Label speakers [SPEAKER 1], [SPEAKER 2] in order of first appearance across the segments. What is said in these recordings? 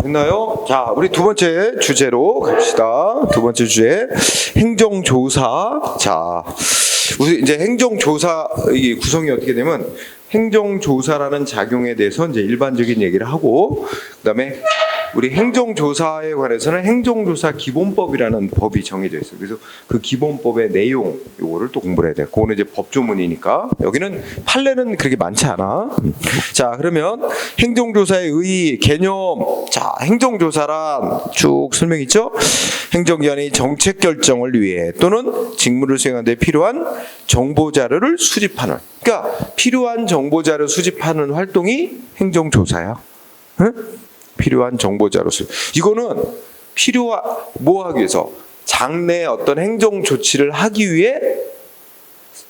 [SPEAKER 1] 됐나요? 자, 우리 두 번째 주제로 갑시다. 두 번째 주제, 행정조사. 자, 우리 이제 행정조사 이 구성이 어떻게 되면 행정조사라는 작용에 대해서 이제 일반적인 얘기를 하고, 그다음에 우리 행정조사에 관해서는 행정조사 기본법이라는 법이 정해져 있어요. 그래서 그 기본법의 내용 요거를 또 공부를 해야 돼요. 그거는 이제 법조문이니까 여기는 판례는 그렇게 많지 않아. 자, 그러면 행정조사의 의 개념. 자, 행정조사란 쭉 설명 있죠? 행정기관이 정책 결정을 위해 또는 직무를 수행하는 데 필요한 정보 자료를 수집하는, 그러니까 필요한 정보 자료 수집하는 활동이 행정조사야. 응? 필요한 정보 자료 수집. 이거는 뭐 하기 위해서? 장래 어떤 행정 조치를 하기 위해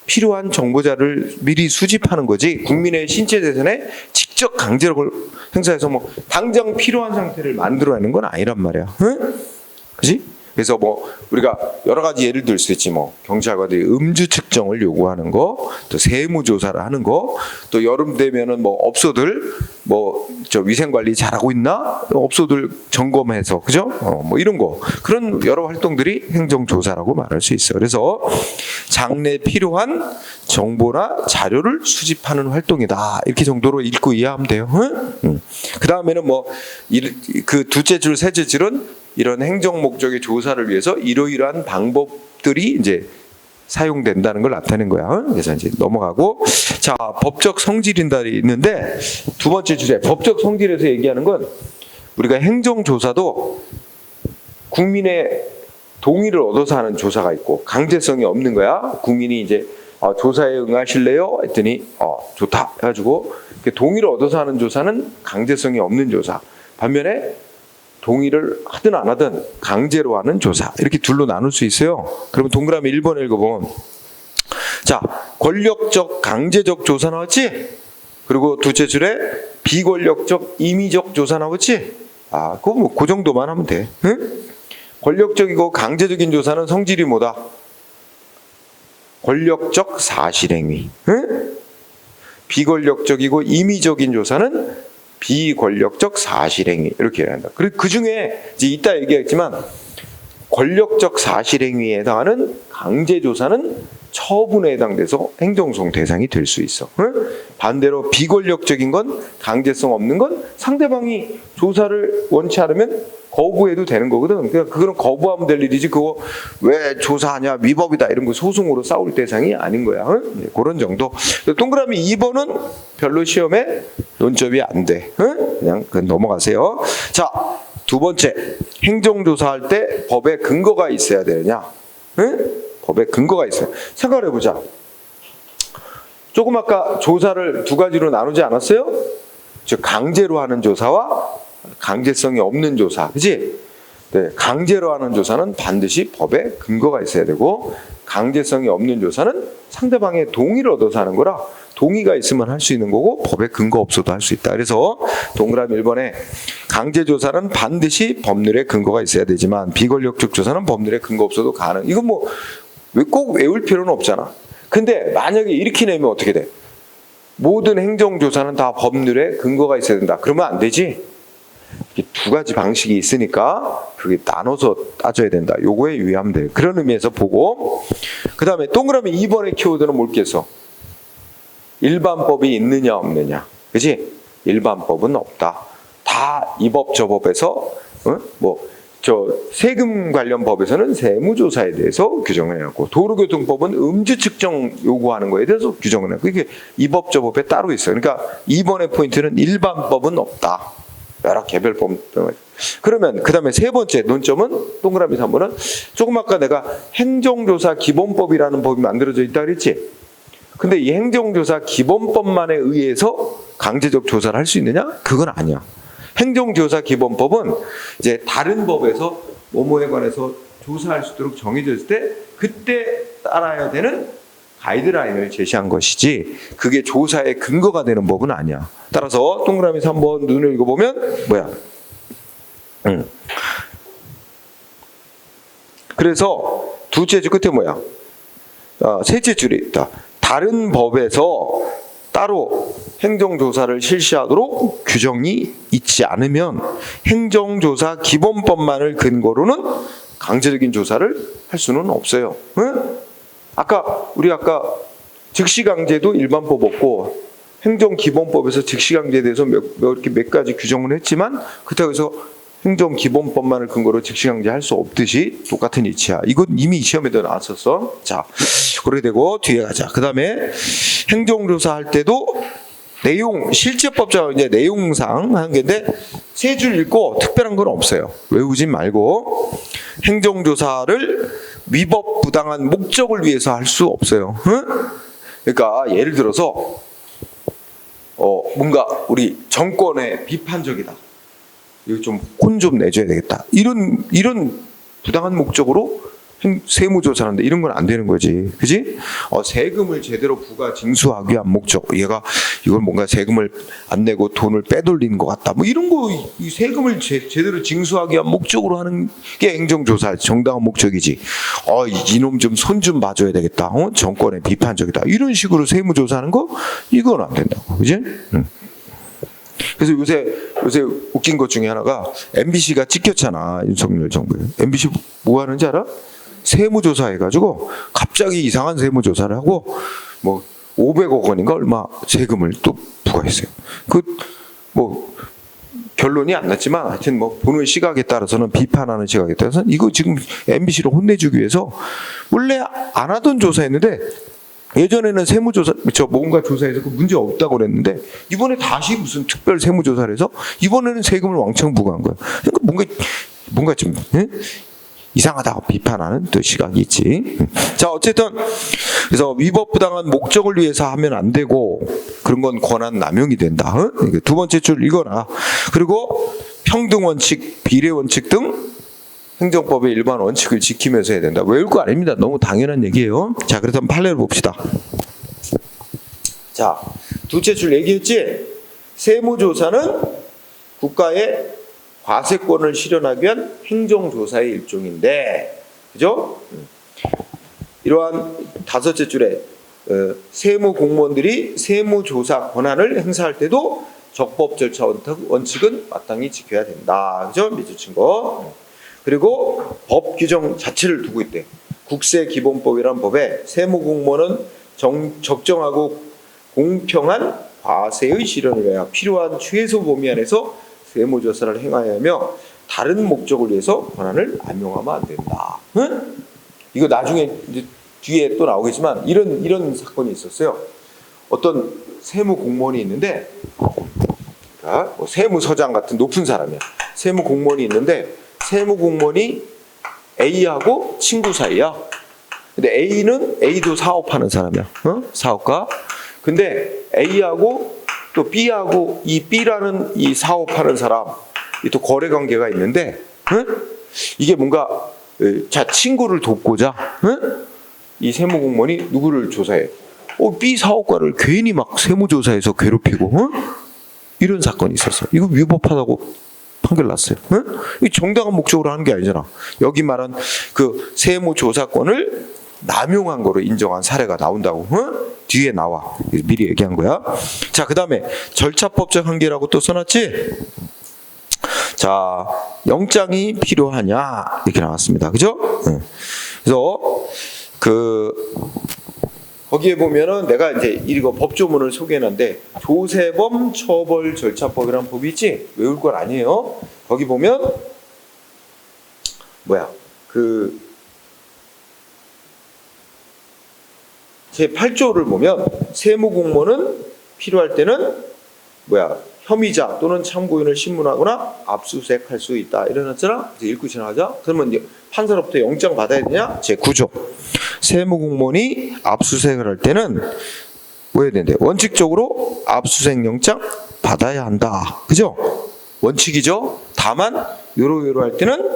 [SPEAKER 1] 필요한 정보 자료를 미리 수집하는 거지, 국민의 신체 재산에 직접 강제력을 행사해서 뭐 당장 필요한 상태를 만들어내는 건 아니란 말이야. 응? 그지? 그래서 뭐 우리가 여러 가지 예를 들 수 있지. 뭐 경찰관들이 음주 측정을 요구하는 거, 또 세무 조사를 하는 거, 또 여름 되면은 뭐 업소들 뭐 저 위생 관리 잘하고 있나? 업소들 점검해서, 그죠? 뭐 이런 거, 그런 여러 활동들이 행정 조사라고 말할 수 있어. 그래서 장래에 필요한 정보나 자료를 수집하는 활동이다. 이렇게 정도로 읽고 이해하면 돼요. 응? 그 다음에는 뭐 그 둘째 줄, 셋째 줄은 이런 행정 목적의 조사를 위해서 이러이러한 방법들이 이제 사용된다는 걸 나타낸 거야. 그래서 이제 넘어가고, 자, 법적 성질인다 있는데, 두 번째 주제, 법적 성질에서 얘기하는 건 우리가 행정조사도 국민의 동의를 얻어서 하는 조사가 있고 강제성이 없는 거야. 국민이 이제 조사에 응하실래요? 했더니 좋다 해가지고 동의를 얻어서 하는 조사는 강제성이 없는 조사. 반면에 동의를 하든 안 하든 강제로 하는 조사, 이렇게 둘로 나눌 수 있어요. 그러면 동그라미 1번 읽어보면, 자, 권력적 강제적 조사 나왔지? 그리고 둘째 줄에 비권력적 임의적 조사 나왔지? 그거 뭐 그 정도만 하면 돼. 응? 권력적이고 강제적인 조사는 성질이 뭐다? 권력적 사실행위. 응? 비권력적이고 임의적인 조사는 비권력적 사실행위, 이렇게 해야 한다. 그리고 그 중에 이제 이따 얘기했지만 권력적 사실행위에 해당하는 강제조사는 처분에 해당돼서 행정소송 대상이 될 수 있어. 응? 반대로 비권력적인 건, 강제성 없는 건 상대방이 조사를 원치 않으면 거부해도 되는 거거든. 그러니까 그거는 거부하면 될 일이지, 그거 왜 조사하냐, 위법이다, 이런 거 소송으로 싸울 대상이 아닌 거야. 응? 그런 정도. 동그라미 2번은 별로 시험에 논점이 안 돼. 응? 그냥 넘어가세요. 자, 두 번째, 행정조사할 때 법에 근거가 있어야 되느냐? 응? 법에 근거가 있어요. 생각을 해보자. 조금 아까 조사를 두 가지로 나누지 않았어요? 즉 강제로 하는 조사와 강제성이 없는 조사, 그지? 네, 강제로 하는 조사는 반드시 법에 근거가 있어야 되고, 강제성이 없는 조사는 상대방의 동의를 얻어서 하는 거라 동의가 있으면 할 수 있는 거고 법에 근거 없어도 할 수 있다. 그래서 동그라미 1번에 강제조사는 반드시 법률에 근거가 있어야 되지만 비권력적 조사는 법률에 근거 없어도 가능. 이건 뭐 꼭 외울 필요는 없잖아. 근데 만약에 이렇게 내면 어떻게 돼? 모든 행정조사는 다 법률에 근거가 있어야 된다. 그러면 안 되지. 두 가지 방식이 있으니까 그게 나눠서 따져야 된다. 요거에 유의하면 돼요. 그런 의미에서 보고, 그 다음에 동그라미 2번의 키워드는 뭘겠어? 일반법이 있느냐 없느냐, 그지? 일반법은 없다. 다 이 법 저 법에서 세금 관련 법에서는 세무조사에 대해서 규정을 해놨고, 도로교통법은 음주 측정 요구하는 거에 대해서 규정을 해놨고, 이게 이 법 저 법에 따로 있어요. 그러니까 2번의 포인트는 일반법은 없다. 여러 개별법. 그러면 그 다음에 세 번째 논점은 동그라미 3번은 조금 아까 내가 행정조사 기본법이라는 법이 만들어져 있다 그랬지? 근데 이 행정조사 기본법만에 의해서 강제적 조사를 할 수 있느냐? 그건 아니야. 행정조사 기본법은 이제 다른 법에서 뭐뭐에 관해서 조사할 수 있도록 정해져 있을 때 그때 따라야 되는 가이드라인을 제시한 것이지, 그게 조사의 근거가 되는 법은 아니야. 따라서 동그라미 3번 눈을 읽어보면 뭐야? 그래서 두째 줄 끝에 뭐야? 셋째 줄이 있다. 다른 법에서 따로 행정조사를 실시하도록 규정이 있지 않으면 행정조사 기본법만을 근거로는 강제적인 조사를 할 수는 없어요. 응? 우리 아까 즉시강제도 일반법 없고 행정기본법에서 즉시강제에 대해서 몇 가지 규정을 했지만 그렇다고 해서 행정기본법만을 근거로 즉시강제 할 수 없듯이 똑같은 이치야. 이건 이미 시험에도 나왔었어. 자, 그렇게 되고 뒤에 가자. 그 다음에 행정조사 할 때도 실제법적 이제 내용상 하는 게인데 세 줄 읽고 특별한 건 없어요. 외우지 말고 행정조사를 위법 부당한 목적을 위해서 할 수 없어요. 응? 그러니까 예를 들어서 뭔가 우리 정권에 비판적이다. 이거 좀 혼 좀 내줘야 되겠다. 이런 부당한 목적으로 세무조사하는데 이런 건 안 되는 거지, 그지? 세금을 제대로 부과 징수하기 위한 목적. 이걸 뭔가 세금을 안 내고 돈을 빼돌리는 것 같다. 뭐 이런 거, 이 세금을 제대로 징수하기 위한 목적으로 하는 게 행정조사 정당한 목적이지. 이놈 좀 손 좀 봐줘야 되겠다. 정권에 비판적이다. 이런 식으로 세무조사하는 거 이건 안 된다고, 그지? 그래서 요새 웃긴 것 중에 하나가 MBC가 찍혔잖아, 윤석열 정부에. MBC 뭐 하는지 알아? 세무조사 해가지고 갑자기 이상한 세무조사를 하고 뭐 500억 원인가 얼마 세금을 또 부과했어요. 결론이 안 났지만 하여튼 뭐 보는 시각에 따라서는 비판하는 시각에 따라서는 이거 지금 MBC를 혼내주기 위해서 원래 안 하던 조사였는데 예전에는 세무조사 뭔가 조사해서 그 문제 없다고 그랬는데 이번에 다시 무슨 특별 세무조사를 해서 이번에는 세금을 왕창 부과한 거야. 그러니까 뭔가 좀 이상하다고 비판하는 또 시각이 있지. 자, 어쨌든 그래서 위법 부당한 목적을 위해서 하면 안 되고 그런 건 권한 남용이 된다. 두 번째 줄 읽어라. 그리고 평등 원칙, 비례 원칙 등 행정법의 일반 원칙을 지키면서 해야 된다. 외울 거 아닙니다. 너무 당연한 얘기예요. 자, 그렇다면 판례를 봅시다. 자, 둘째 줄 얘기했지? 세무조사는 국가의 과세권을 실현하기 위한 행정조사의 일종인데, 그죠? 이러한 다섯째 줄에 세무공무원들이 세무조사 권한을 행사할 때도 적법 절차 원칙은 마땅히 지켜야 된다. 그죠? 밑줄 친 거. 그리고 법 규정 자체를 두고 있대. 국세기본법이라는 법에 세무공무원은 적정하고 공평한 과세의 실현을 위하여 필요한 최소 범위 안에서 세무조사를 행하여야 하며 다른 목적을 위해서 권한을 남용하면 안 된다. 응? 이거 나중에 이제 뒤에 또 나오겠지만 이런 사건이 있었어요. 어떤 세무공무원이 있는데, 그러니까 뭐 세무서장 같은 높은 사람이야. 세무공무원이 있는데 세무공무원이 A하고 친구 사이야. 근데 A도 사업하는 사람이야. 사업가. 근데 A하고 또 B하고 이 B라는 이 사업하는 사람, 이 또 거래 관계가 있는데, 이게 뭔가 친구를 돕고자, 이 세무공무원이 누구를 조사해? B 사업가를 괜히 막 세무조사해서 괴롭히고, 이런 사건이 있었어. 이거 위법하다고 판결 났어요. 이 정당한 목적으로 하는 게 아니잖아. 여기 말한 그 세무조사권을 남용한 거로 인정한 사례가 나온다고. 뒤에 나와. 미리 얘기한 거야. 자, 그 다음에 절차법적 한계라고 또 써놨지? 자, 영장이 필요하냐? 이렇게 나왔습니다. 그죠? 그래서 거기에 보면은 내가 이제 이거 법조문을 소개해놨는데 조세범 처벌 절차법이라는 법이 있지? 외울 건 아니에요. 거기 보면 제8조를 보면 세무공무원은 필요할 때는 혐의자 또는 참고인을 신문하거나 압수수색할 수 있다. 이래놨잖아. 이제 읽고 지나가자. 그러면 이제 판사로부터 영장 받아야 되냐? 제9조. 세무공무원이 압수수색을 할 때는 뭐 해야 되는데? 원칙적으로 압수수색 영장 받아야 한다. 그죠? 원칙이죠. 다만 요로 할 때는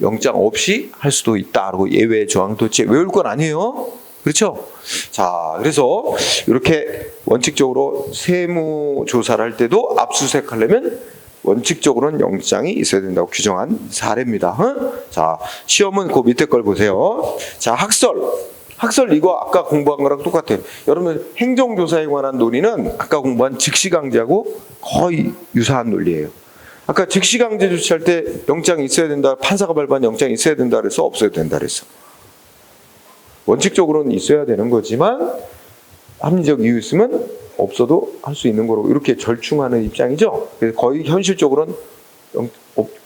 [SPEAKER 1] 영장 없이 할 수도 있다. 그리고 예외 조항도 있지. 외울 건 아니에요. 그렇죠? 자, 그래서 이렇게 원칙적으로 세무조사를 할 때도 압수수색하려면 원칙적으로는 영장이 있어야 된다고 규정한 사례입니다. 자, 시험은 그 밑에 걸 보세요. 자, 학설 학설 이거 아까 공부한 거랑 똑같아요. 여러분 행정조사에 관한 논리는 아까 공부한 직시강제하고 거의 유사한 논리예요. 아까 직시강제 조치할 때 영장이 있어야 된다, 판사가 발부한 영장이 있어야 된다 그래서 없어야 된다 그랬어. 원칙적으로는 있어야 되는 거지만 합리적 이유 있으면 없어도 할 수 있는 거로 이렇게 절충하는 입장이죠. 그래서 거의 현실적으로는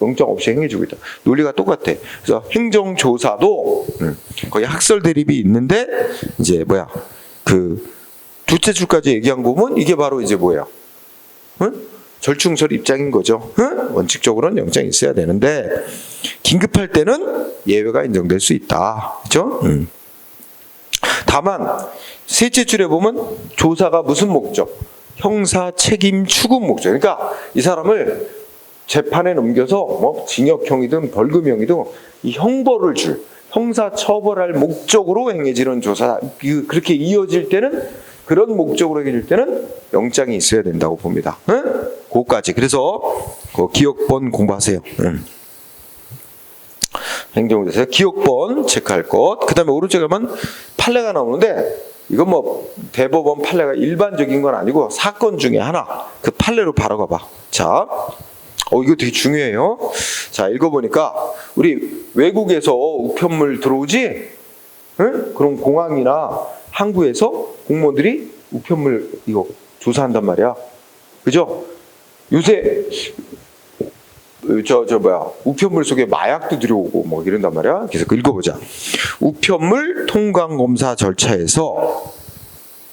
[SPEAKER 1] 영장 없이 행해주고 있다. 논리가 똑같아. 그래서 행정조사도 거의 학설 대립이 있는데 이제 뭐야 그 둘째 줄까지 얘기한 거 보면 이게 바로 이제 뭐야? 절충설 입장인 거죠. 원칙적으로는 영장이 있어야 되는데 긴급할 때는 예외가 인정될 수 있다. 그렇죠? 다만 셋째 줄에 보면 조사가 무슨 목적? 형사 책임 추구 목적. 그러니까 이 사람을 재판에 넘겨서 뭐 징역형이든 벌금형이든 이 형벌을 줄 형사 처벌할 목적으로 행해지는 조사 그렇게 이어질 때는 그런 목적으로 행해질 때는 영장이 있어야 된다고 봅니다. 그거까지. 그래서 그 기억번 공부하세요. 행정조사 기억번 체크할 것. 그 다음에 오른쪽에 보면 판례가 나오는데 이건 뭐 대법원 판례가 일반적인 건 아니고 사건 중에 하나. 그 판례로 바로 가봐. 자, 이거 되게 중요해요. 자, 읽어보니까 우리 외국에서 우편물 들어오지? 그럼 공항이나 항구에서 공무원들이 우편물 이거 조사한단 말이야. 그죠? 요새 우편물 속에 마약도 들어오고 뭐 이런단 말이야. 그래서 읽어보자. 우편물 통관 검사 절차에서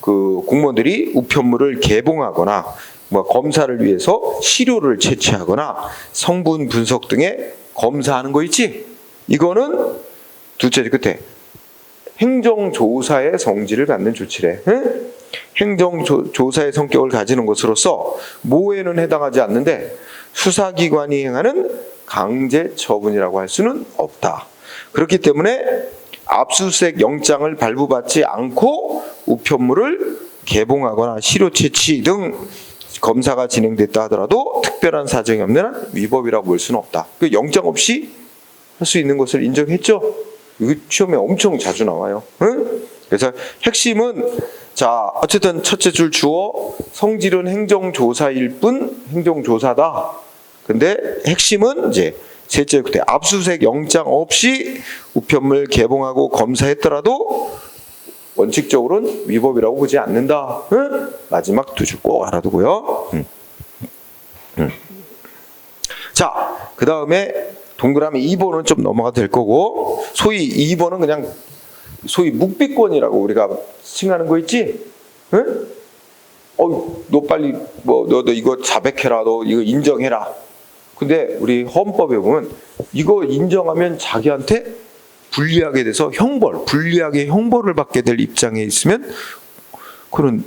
[SPEAKER 1] 그 공무원들이 우편물을 개봉하거나 뭐 검사를 위해서 시료를 채취하거나 성분 분석 등에 검사하는 거 있지? 이거는 둘째 끝에 행정조사의 성질을 갖는 조치래. 행정조사의 성격을 가지는 것으로서 모해는 해당하지 않는데 수사기관이 행하는 강제 처분이라고 할 수는 없다. 그렇기 때문에 압수수색 영장을 발부받지 않고 우편물을 개봉하거나 시료 채취 등 검사가 진행됐다 하더라도 특별한 사정이 없는 한 위법이라고 볼 수는 없다. 그 영장 없이 할 수 있는 것을 인정했죠. 이거 시험에 엄청 자주 나와요. 그래서 핵심은 자 어쨌든 첫째 줄 주어 성질은 행정조사일 뿐 행정조사다. 근데 핵심은 이제 셋째 그때 압수수색 영장 없이 우편물 개봉하고 검사했더라도 원칙적으로는 위법이라고 보지 않는다. 마지막 두 줄 꼭 알아두고요. 자, 그 다음에 동그라미 2번은 좀 넘어가도 될 거고 소위 2번은 그냥 소위 묵비권이라고 우리가 칭하는 거 있지? 너 빨리 너 이거 자백해라. 너 이거 인정해라. 근데 우리 헌법에 보면 이거 인정하면 자기한테 불리하게 돼서 불리하게 형벌을 받게 될 입장에 있으면 그런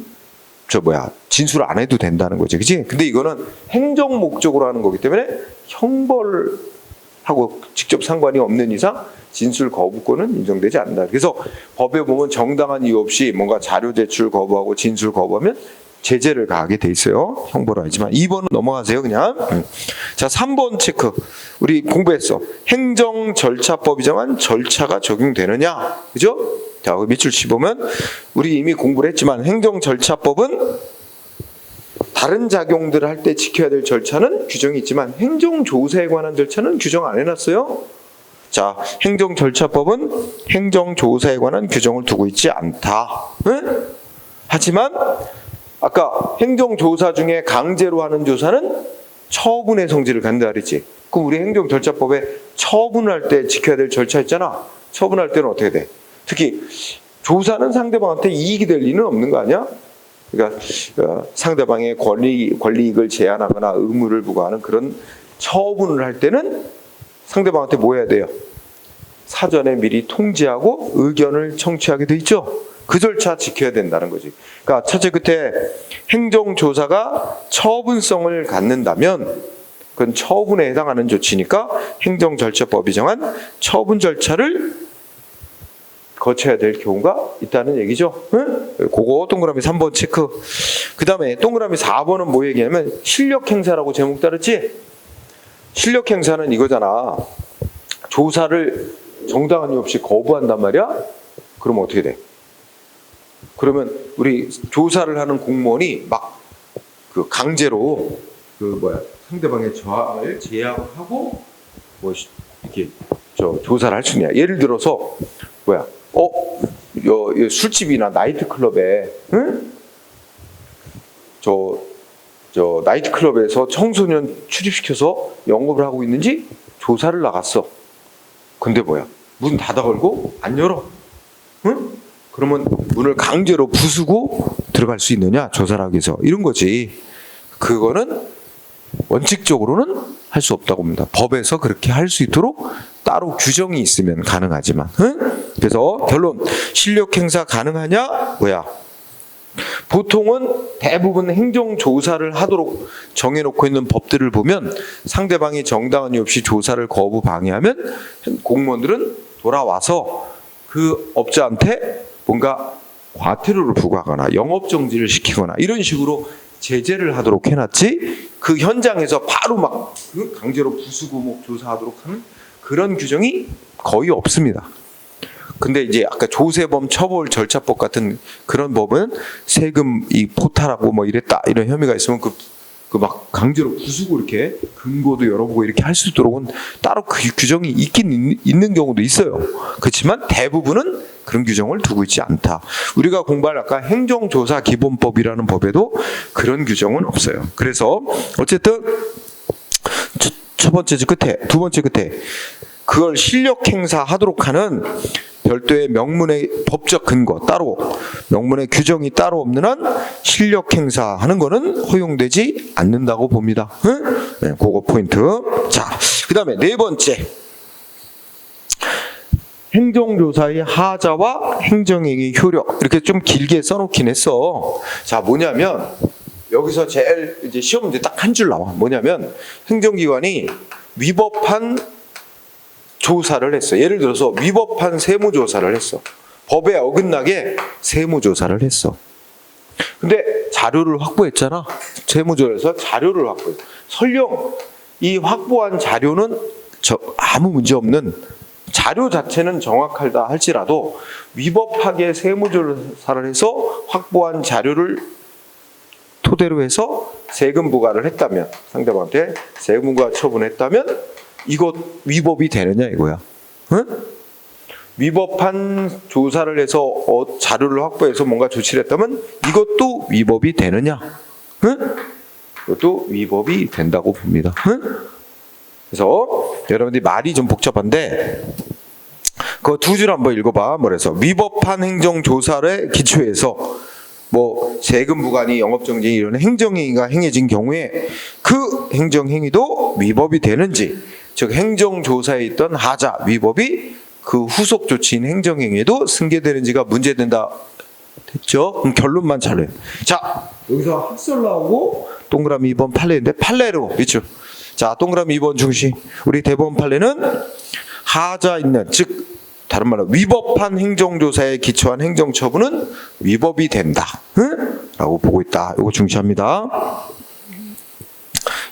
[SPEAKER 1] 진술 안 해도 된다는 거지, 그렇지? 근데 이거는 행정 목적으로 하는 거기 때문에 형벌하고 직접 상관이 없는 이상 진술 거부권은 인정되지 않는다. 그래서 법에 보면 정당한 이유 없이 뭔가 자료 제출 거부하고 진술 거부하면 제재를 가하게 돼 있어요. 형벌은 아니지만 2번은 넘어가세요 그냥. 자 3번 체크. 우리 공부했어. 행정절차법이지만 절차가 적용되느냐, 그죠? 자 밑줄 치보면 우리 이미 공부를 했지만 행정절차법은 다른 작용들을 할 때 지켜야 될 절차는 규정이 있지만 행정조사에 관한 절차는 규정 안 해놨어요. 자 행정절차법은 행정조사에 관한 규정을 두고 있지 않다. 하지만 아까 행정조사 중에 강제로 하는 조사는 처분의 성질을 갖는다 그랬지. 그럼 우리 행정절차법에 처분할 때 지켜야 될 절차 있잖아. 처분할 때는 어떻게 돼? 특히 조사는 상대방한테 이익이 될 리는 없는 거 아니야? 그러니까 상대방의 권리익을 제한하거나 의무를 부과하는 그런 처분을 할 때는 상대방한테 뭐 해야 돼요? 사전에 미리 통지하고 의견을 청취하게 돼 있죠. 그 절차 지켜야 된다는 거지. 그러니까 첫째 끝에 행정조사가 처분성을 갖는다면 그건 처분에 해당하는 조치니까 행정절차법이 정한 처분 절차를 거쳐야 될 경우가 있다는 얘기죠. 그거 동그라미 3번 체크. 그 다음에 동그라미 4번은 뭐 얘기하면 실력행사라고 제목 따르지? 실력행사는 이거잖아. 조사를 정당한 이유 없이 거부한단 말이야? 그럼 어떻게 돼? 그러면 우리 조사를 하는 공무원이 막 그 강제로 그 뭐야 상대방의 저항을 제압하고 뭐 이렇게 저 조사를 할 수 있냐. 예를 들어서 뭐야 요 술집이나 나이트클럽에 응? 저 나이트클럽에서 청소년 출입시켜서 영업을 하고 있는지 조사를 나갔어. 근데 뭐야 문 닫아 걸고 안 열어. 응? 그러면 문을 강제로 부수고 들어갈 수 있느냐 조사를 하기 위해서. 이런 거지. 그거는 원칙적으로는 할 수 없다고 봅니다. 법에서 그렇게 할 수 있도록 따로 규정이 있으면 가능하지만. 응? 그래서 결론 실력 행사 가능하냐 뭐야. 보통은 대부분 행정조사를 하도록 정해놓고 있는 법들을 보면 상대방이 정당한 이유 없이 조사를 거부 방해하면 공무원들은 돌아와서 그 업자한테 뭔가 과태료를 부과하거나 영업정지를 시키거나 이런 식으로 제재를 하도록 해놨지 그 현장에서 바로 막 강제로 부수고 뭐 조사하도록 하는 그런 규정이 거의 없습니다. 근데 이제 아까 조세범 처벌 절차법 같은 그런 법은 세금 이 포탈하고 뭐 이랬다 이런 혐의가 있으면 그 막 강제로 부수고 이렇게 금고도 열어보고 이렇게 할 수 있도록은 따로 그 규정이 있긴 있는 경우도 있어요. 그렇지만 대부분은 그런 규정을 두고 있지 않다. 우리가 공부할 아까 행정조사 기본법이라는 법에도 그런 규정은 없어요. 그래서 어쨌든 첫 번째 끝에 두 번째 끝에 그걸 실력 행사하도록 하는 별도의 명문의 법적 근거 따로 명문의 규정이 따로 없는 한 실력 행사하는 거는 허용되지 않는다고 봅니다. 응? 네, 그거 포인트. 자, 그다음에 네 번째 행정조사의 하자와 행정행위 효력 이렇게 좀 길게 써놓긴 했어. 자, 뭐냐면 여기서 제일 이제 시험 문제 딱 한 줄 나와. 뭐냐면 행정기관이 위법한 조사를 했어. 예를 들어서 위법한 세무조사를 했어. 법에 어긋나게 세무조사를 했어. 근데 자료를 확보했잖아. 세무조사에서 자료를 확보했어. 설령 이 확보한 자료는 아무 문제 없는 자료 자체는 정확하다 할지라도 위법하게 세무조사를 해서 확보한 자료를 토대로 해서 세금 부과를 했다면 상대방한테 세금 부과 처분했다면 이것 위법이 되느냐 이거야. 응? 위법한 조사를 해서 자료를 확보해서 뭔가 조치를 했다면 이것도 위법이 되느냐? 응? 이것도 위법이 된다고 봅니다. 응? 그래서 여러분들이 말이 좀 복잡한데 그 두 줄 한번 읽어봐. 뭐래서 위법한 행정조사를 기초해서 뭐 세금 부과니 영업정지 이런 행정행위가 행해진 경우에 그 행정행위도 위법이 되는지 즉 행정조사에 있던 하자 위법이 그 후속 조치인 행정행위에도 승계되는지가 문제된다 됐죠? 그럼 결론만 잘해요. 자 여기서 학설 나오고 동그라미 2번 판례인데 판례로 그렇죠? 자 동그라미 2번 중시 우리 대법원 판례는 하자 있는 즉 다른 말로 위법한 행정조사에 기초한 행정처분은 위법이 된다. 응? 라고 보고 있다. 이거 중시합니다.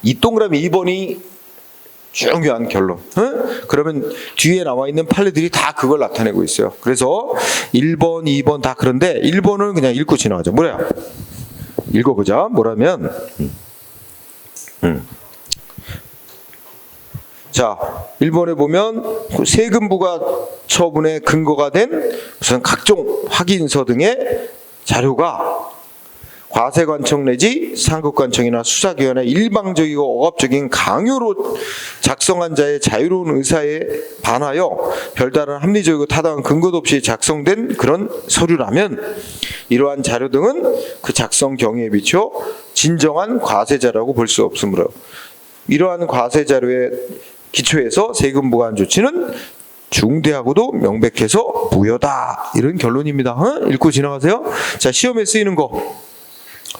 [SPEAKER 1] 이 동그라미 2번이 중요한 결론. 응? 그러면 뒤에 나와 있는 판례들이 다 그걸 나타내고 있어요. 그래서 1번, 2번 다 그런데 1번은 그냥 읽고 지나가죠. 뭐야? 읽어보자. 뭐라면 자, 1번에 보면 세금 부과 처분의 근거가 된 무슨 각종 확인서 등의 자료가 과세관청 내지 상급관청이나 수사기관의 일방적이고 억압적인 강요로 작성한 자의 자유로운 의사에 반하여 별다른 합리적이고 타당한 근거도 없이 작성된 그런 서류라면 이러한 자료 등은 그 작성 경위에 비춰 진정한 과세자라고 볼 수 없으므로 이러한 과세자료에 기초해서 세금 부과한 조치는 중대하고도 명백해서 무효다. 이런 결론입니다. 어? 읽고 지나가세요. 자, 시험에 쓰이는 거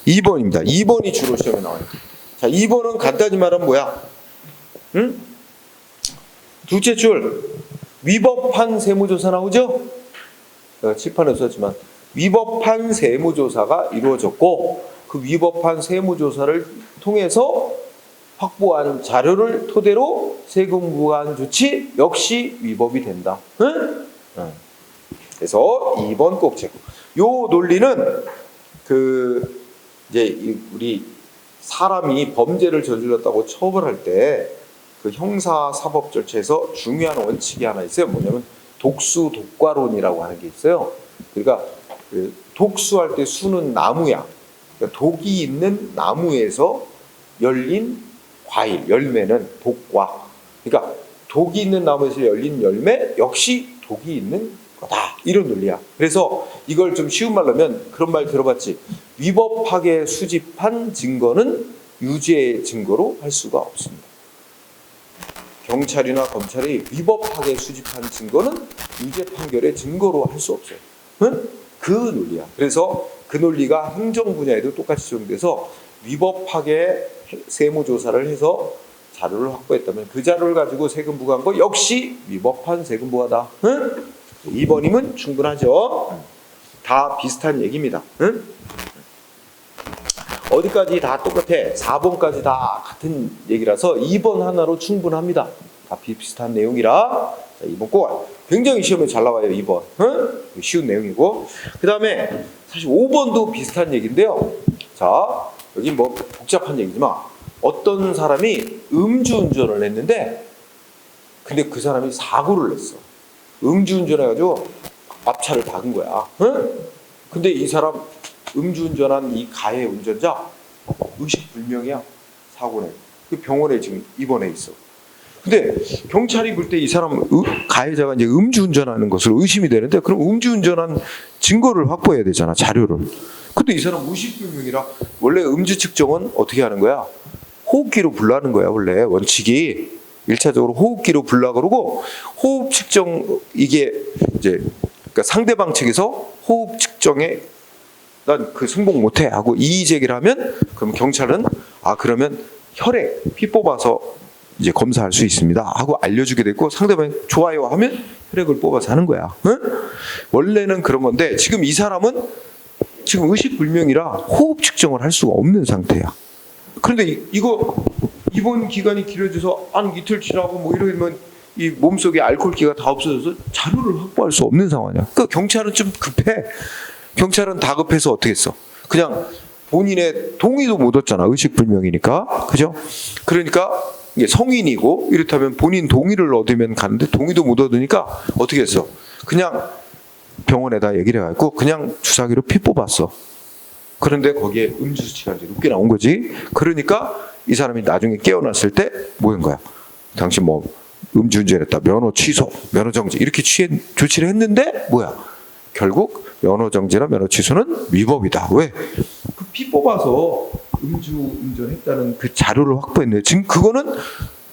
[SPEAKER 1] 2번입니다. 2번이 주로 시험에 나와요. 자, 2번은 간단히 말하면 뭐야? 응? 둘째 줄 위법한 세무조사 나오죠? 제가 칠판에 썼지만 위법한 세무조사가 이루어졌고 그 위법한 세무조사를 통해서 확보한 자료를 토대로 세금 부과한 조치 역시 위법이 된다. 응? 그래서 2번 꼭 체크. 요 논리는 이제 우리 사람이 범죄를 저질렀다고 처벌할 때 그 형사 사법 절차에서 중요한 원칙이 하나 있어요. 뭐냐면 독수 독과론이라고 하는 게 있어요. 그러니까 그 독수할 때 수는 나무야. 그러니까 독이 있는 나무에서 열린 과일, 열매는 독과. 그러니까 독이 있는 나무에서 열린 열매 역시 독이 있는 거다. 이런 논리야. 그래서 이걸 좀 쉬운 말로 하면 그런 말 들어봤지. 위법하게 수집한 증거는 유죄의 증거로 할 수가 없습니다. 경찰이나 검찰이 위법하게 수집한 증거는 유죄 판결의 증거로 할 수 없어요. 응? 그 논리야. 그래서 그 논리가 행정 분야에도 똑같이 적용돼서 위법하게 세무조사를 해서 자료를 확보했다면 그 자료를 가지고 세금 부과한 거 역시 위법한 세금 부과다. 응? 2번이면 충분하죠. 다 비슷한 얘기입니다. 응? 어디까지 다 똑같아. 4번까지 다 같은 얘기라서 2번 하나로 충분합니다. 다 비슷한 내용이라. 자, 2번 꼭 굉장히 시험에 잘 나와요. 2번. 응? 쉬운 내용이고. 그 다음에 사실 5번도 비슷한 얘기인데요. 자, 여기 뭐 복잡한 얘기지만 어떤 사람이 음주운전을 했는데 근데 그 사람이 사고를 냈어. 음주운전해가지고 앞차를 박은 거야. 응? 근데 이 사람 음주운전한 이 가해 운전자 의식불명이야. 사고네. 그 병원에 지금 입원해 있어. 근데 경찰이 볼 때 이 사람 가해자가 이제 음주운전하는 것으로 의심이 되는데 그럼 음주운전한 증거를 확보해야 되잖아. 자료를. 근데 이 사람 의식불명이라 원래 음주 측정은 어떻게 하는 거야? 호흡기로 불라는 거야. 원래 원칙이 1차적으로 호흡기로 불라 그러고 호흡 측정 이게 이제 그러니까 상대방 측에서 호흡 측정에 난 그 승복 못해 하고 이의 제기를 하면 그럼 경찰은 그러면 혈액 피 뽑아서 이제 검사할 수 있습니다 하고 알려주게 되고 상대방이 좋아요 하면 혈액을 뽑아서 하는 거야. 응? 원래는 그런 건데 지금 이 사람은 지금 의식불명이라 호흡 측정을 할 수가 없는 상태야. 그런데 이거 입원 기간이 길어져서 한 이틀 지나고 뭐 이러면 이 몸속에 알코올기가 다 없어져서 자료를 확보할 수 없는 상황이야. 그러니까 경찰은 좀 급해. 경찰은 다급해서 어떻게 했어? 그냥 본인의 동의도 못 얻잖아. 의식불명이니까. 그죠? 그러니까 이게 성인이고 이렇다면 본인 동의를 얻으면 가는데 동의도 못 얻으니까 어떻게 했어? 그냥 병원에다 얘기를 해갖고 그냥 주사기로 피 뽑았어. 그런데 거기에 음주 수치가 이제 높게 나온 거지. 그러니까 이 사람이 나중에 깨어났을 때 뭐인 거야? 당신 뭐 음주운전했다. 면허 취소, 면허 정지 이렇게 조치를 했는데 뭐야? 결국 면허 정지나 면허 취소는 위법이다. 왜? 그 피 뽑아서 음주운전했다는 그 자료를 확보했는데 지금 그거는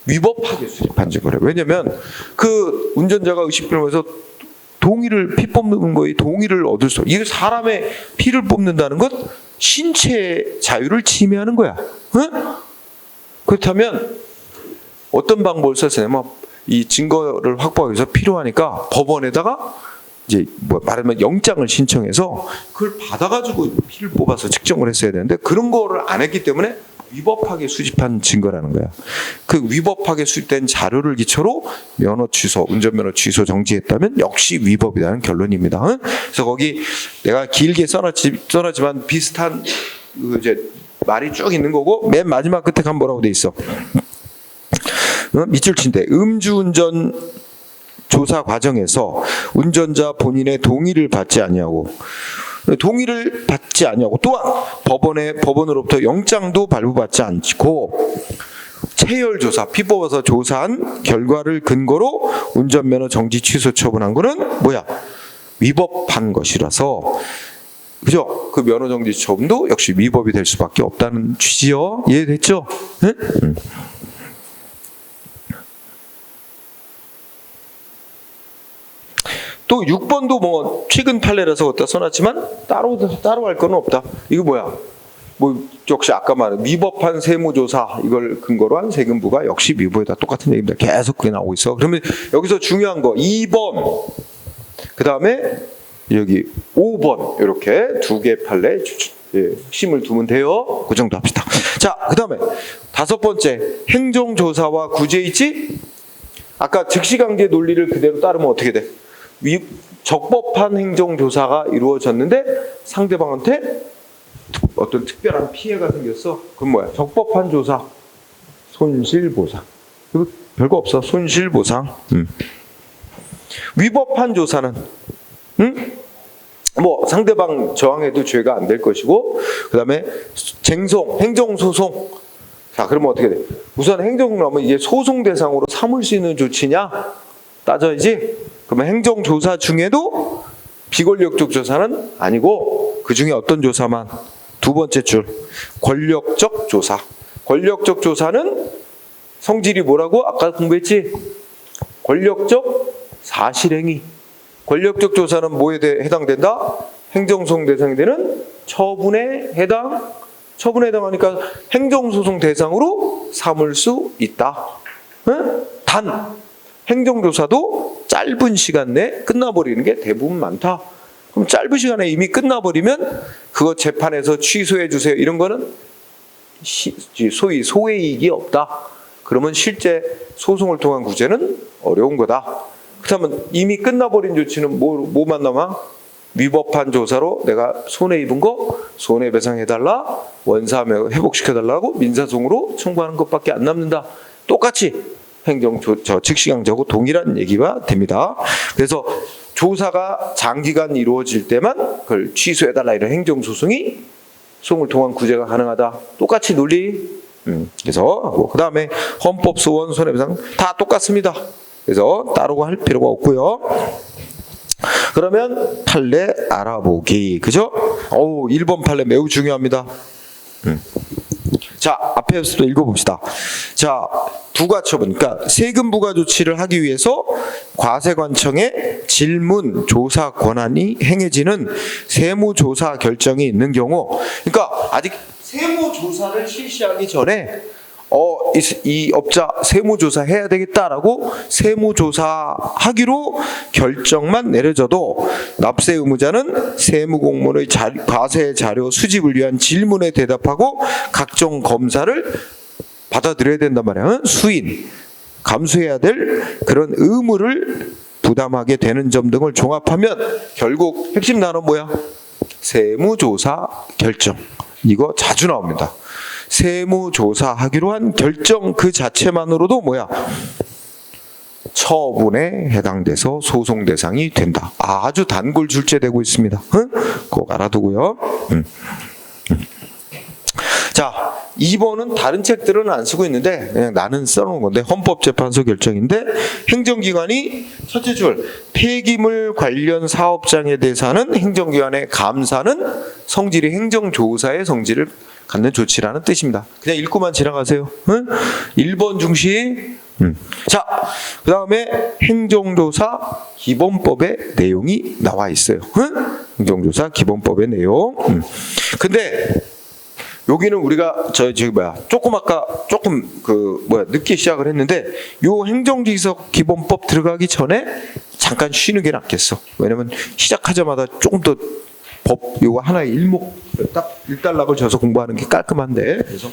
[SPEAKER 1] 위법하게 수집한 증거래. 왜냐면 그 운전자가 의식불명에서 동의를 피 뽑는 거에 동의를 얻을 수. 이게 사람의 피를 뽑는다는 건 신체 자유를 침해하는 거야. 응? 그렇다면 어떤 방법을 썼냐면 이 증거를 확보하기 위해서 필요하니까 법원에다가 이제 뭐 말하면 영장을 신청해서 그걸 받아가지고 피를 뽑아서 측정을 했어야 되는데 그런 거를 안 했기 때문에 위법하게 수집한 증거라는 거야. 그 위법하게 수집된 자료를 기초로 면허 취소, 운전면허 취소 정지했다면 역시 위법이라는 결론입니다. 응? 그래서 거기 내가 길게 써놨지만 비슷한 이제 말이 쭉 있는 거고 맨 마지막 끝에 가면 뭐라고 돼 있어? 밑줄 친데 음주운전 조사 과정에서 운전자 본인의 동의를 받지 아니하고 또한 법원으로부터 영장도 발부받지 않고 체열조사 피 뽑아서 조사한 결과를 근거로 운전면허 정지 취소 처분한 거는 뭐야? 위법한 것이라서 그죠? 그 면허 정지 처분도 역시 위법이 될 수밖에 없다는 취지요. 이해됐죠? 응? 또 6번도 뭐 최근 판례라서 갖다 써놨지만 따로 할 건 없다. 이거 뭐야? 뭐 역시 아까 말한 위법한 세무조사 이걸 근거로 한 세금부가 역시 위법이다. 똑같은 얘기입니다. 계속 그게 나오고 있어. 그러면 여기서 중요한 거 2번 그 다음에 여기 5번 이렇게 두 개 판례 핵심을 두면 돼요. 그 정도 합시다. 자, 그 다음에 5번째 행정조사와 구제 있지? 아까 즉시강제 논리를 그대로 따르면 어떻게 돼? 적법한 행정조사가 이루어졌는데 상대방한테 어떤 특별한 피해가 생겼어. 그건 뭐야? 적법한 조사, 손실보상. 이거 별거 없어. 손실보상. 위법한 조사는 뭐 상대방 저항해도 죄가 안 될 것이고, 그 다음에 쟁송, 행정소송. 자, 그러면 어떻게 돼? 우선 행정하면 이게 소송 대상으로 삼을 수 있는 조치냐 따져야지. 그러면 행정조사 중에도 비권력적 조사는 아니고 그 중에 어떤 조사만? 두 번째 줄, 권력적 조사. 권력적 조사는 성질이 뭐라고? 아까 공부했지? 권력적 사실행위. 권력적 조사는 뭐에 해당된다? 행정소송 대상이 되는 처분에 해당. 처분에 해당하니까 행정소송 대상으로 삼을 수 있다. 응? 단 행정조사도 짧은 시간 내에 끝나버리는 게 대부분 많다. 그럼 짧은 시간에 이미 끝나버리면 그거 재판에서 취소해 주세요. 이런 거는 소위 소외이익이 없다. 그러면 실제 소송을 통한 구제는 어려운 거다. 그렇다면 이미 끝나버린 조치는 뭐만 남아? 위법한 조사로 내가 손해 입은 거 손해배상해달라, 원사하며 회복시켜달라고 민사소송으로 청구하는 것밖에 안 남는다. 똑같이 측식강제하고 동일한 얘기가 됩니다. 그래서 조사가 장기간 이루어질 때만 그걸 취소해달라 이런 행정소송이 소송을 통한 구제가 가능하다. 똑같이 논리. 그래서 그 다음에 헌법소원, 손해배상 다 똑같습니다. 그래서 따로 할 필요가 없고요. 그러면 판례 알아보기. 그죠? 1번 판례 매우 중요합니다. 자, 앞에서도 읽어봅시다. 자, 부가처분, 그러니까 세금 부과 조치를 하기 위해서 과세관청에 질문, 조사 권한이 행해지는 세무조사 결정이 있는 경우, 그러니까 아직 세무조사를 실시하기 전에 이 업자 세무조사 해야 되겠다라고 세무조사하기로 결정만 내려져도 납세 의무자는 세무공무원의 과세 자료 수집을 위한 질문에 대답하고 각종 검사를 받아들여야 된단 말이야. 수인, 감수해야 될 그런 의무를 부담하게 되는 점 등을 종합하면 결국 핵심 단어 뭐야? 세무조사 결정. 이거 자주 나옵니다. 세무조사하기로 한 결정 그 자체만으로도 뭐야? 처분에 해당돼서 소송 대상이 된다. 아주 단골 출제되고 있습니다. 꼭 알아두고요. 자, 2번은 다른 책들은 안 쓰고 있는데 그냥 나는 써놓은 건데 헌법재판소 결정인데 행정기관이 첫째 줄 폐기물 관련 사업장에 대해서 하는 행정기관의 감사는 성질이 행정조사의 성질을 갖는 조치라는 뜻입니다. 그냥 읽고만 지나가세요. 1번 중시. 자, 그 다음에 행정조사 기본법의 내용이 나와 있어요. 행정조사 기본법의 내용. 근데 여기는 우리가 조금 늦게 시작을 했는데 요 행정지휘서 기본법 들어가기 전에 잠깐 쉬는 게 낫겠어. 왜냐면 시작하자마자 조금 더 법 요거 하나의 일목 딱 일단락을 줘서 공부하는 게 깔끔한데. 그래서